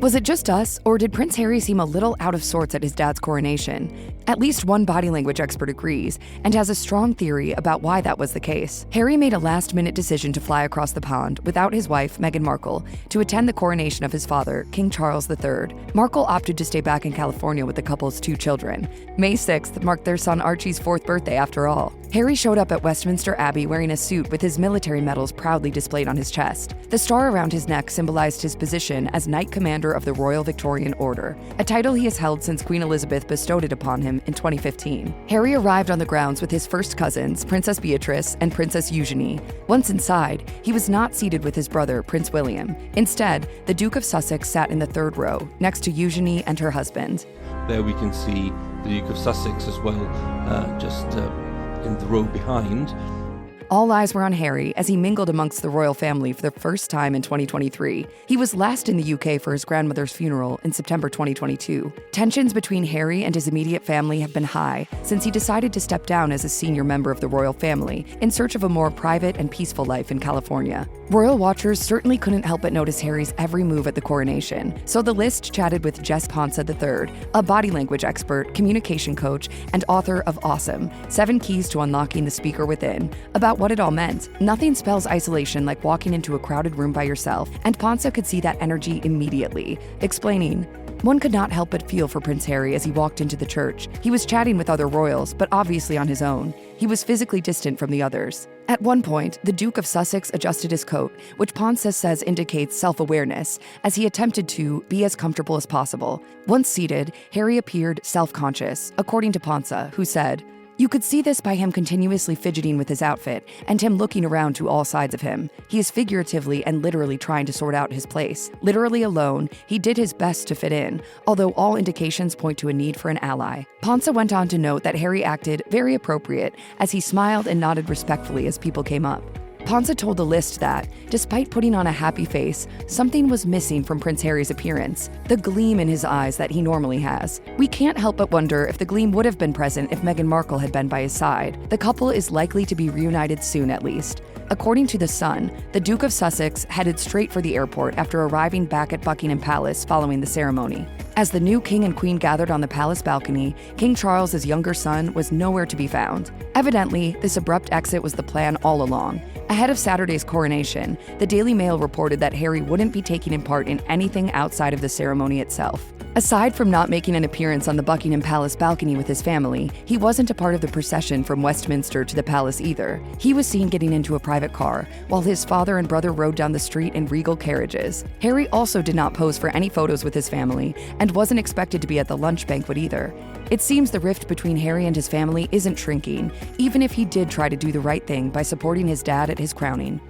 Was it just us, or did Prince Harry seem a little out of sorts at his dad's coronation? At least one body language expert agrees, and has a strong theory about why that was the case. Harry made a last-minute decision to fly across the pond without his wife, Meghan Markle, to attend the coronation of his father, King Charles III. Markle opted to stay back in California with the couple's 2 children. May 6th marked their son Archie's 4th birthday after all. Harry showed up at Westminster Abbey wearing a suit with his military medals proudly displayed on his chest. The star around his neck symbolized his position as Knight Commander of the Royal Victorian Order, a title he has held since Queen Elizabeth bestowed it upon him in 2015. Harry arrived on the grounds with his first cousins, Princess Beatrice and Princess Eugenie. Once inside, he was not seated with his brother, Prince William. Instead, the Duke of Sussex sat in the 3rd row, next to Eugenie and her husband. There we can see the Duke of Sussex as well, just in the row behind. All eyes were on Harry as he mingled amongst the royal family for the first time in 2023. He was last in the UK for his grandmother's funeral in September 2022. Tensions between Harry and his immediate family have been high since he decided to step down as a senior member of the royal family in search of a more private and peaceful life in California. Royal watchers certainly couldn't help but notice Harry's every move at the coronation, so the list chatted with Jess Ponsa III, a body language expert, communication coach, and author of Awesome: 7 Keys to Unlocking the Speaker Within, about what it all meant. Nothing spells isolation like walking into a crowded room by yourself, and Ponsa could see that energy immediately, explaining, "One could not help but feel for Prince Harry as he walked into the church. He was chatting with other royals, but obviously on his own. He was physically distant from the others." At one point, the Duke of Sussex adjusted his coat, which Ponsa says indicates self-awareness, as he attempted to be as comfortable as possible. Once seated, Harry appeared self-conscious, according to Ponsa, who said, "You could see this by him continuously fidgeting with his outfit and him looking around to all sides of him. He is figuratively and literally trying to sort out his place. Literally alone, he did his best to fit in, although all indications point to a need for an ally." Ponsa went on to note that Harry acted very appropriate as he smiled and nodded respectfully as people came up. Ponsa told the list that, despite putting on a happy face, something was missing from Prince Harry's appearance, the gleam in his eyes that he normally has. "We can't help but wonder if the gleam would have been present if Meghan Markle had been by his side. The couple is likely to be reunited soon at least." According to The Sun, the Duke of Sussex headed straight for the airport after arriving back at Buckingham Palace following the ceremony. As the new king and queen gathered on the palace balcony, King Charles's younger son was nowhere to be found. Evidently, this abrupt exit was the plan all along. Ahead of Saturday's coronation, the Daily Mail reported that Harry wouldn't be taking part in anything outside of the ceremony itself. Aside from not making an appearance on the Buckingham Palace balcony with his family, he wasn't a part of the procession from Westminster to the palace either. He was seen getting into a private car, while his father and brother rode down the street in regal carriages. Harry also did not pose for any photos with his family, and wasn't expected to be at the lunch banquet either. It seems the rift between Harry and his family isn't shrinking, even if he did try to do the right thing by supporting his dad at his crowning.